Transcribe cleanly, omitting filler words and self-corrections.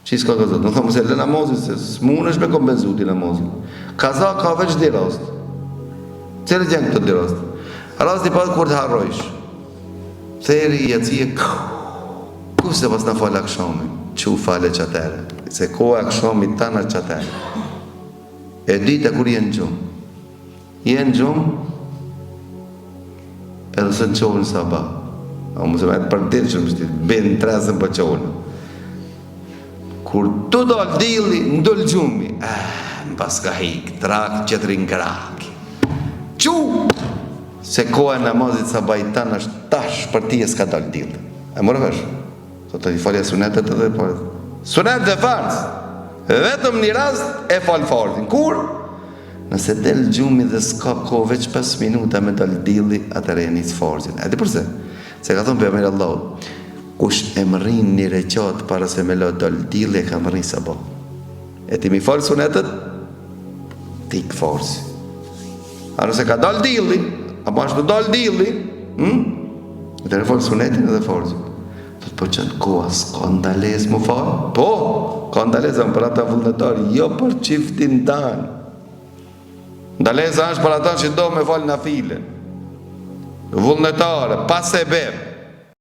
Që s'ka kaza? Në thëmë se le namazin, se s'munësh me kompenzu ti namazin. Kaza ka veç di rast. Cilët janë këto di rast? Rasti pas kur të harrojsh. Theri i atësie, ku se pas në falë akshami? Që fale qatere? Se ko akshami tana qatere. E dita kur jenë gjumë. Jenë gjumë, edhe se në qohën sabah. A mu se me të përdirë që më shtit, bënë në tresën për qohën. Kur tu dollë dili, ndullë gjumi. Më pas ka hikë, trakë që të rinë krakë. Qu! Se koha e namazit sabah i tanë është tash për ti e s'ka dollë dili. E mërë vesh? Sot të i falja sunetet edhe për... Sunet dhe farz! Vetëm një rast e falë farzin. Kur? Nëse del gjumi dhe s'ka ko veç 5 minuta me dal dili, atër e njës farzin. E di përse? Se ka thonë për e Allah, kush e mërin një reqat para se me lo dal dili, e ka mërin sabah. E ti mi falë sunetet, ti kë farzi. A nëse ka dal dili, a ma është dal dili, e të falë sunetin edhe farzin. Po që në koha s'ka ndalez më falë? Po, ka ndaleza më për ata vullnetarë, jo për qiftin tanë. Ndaleza është për ata që do me falë na file. Vullnetare, pas e bebë.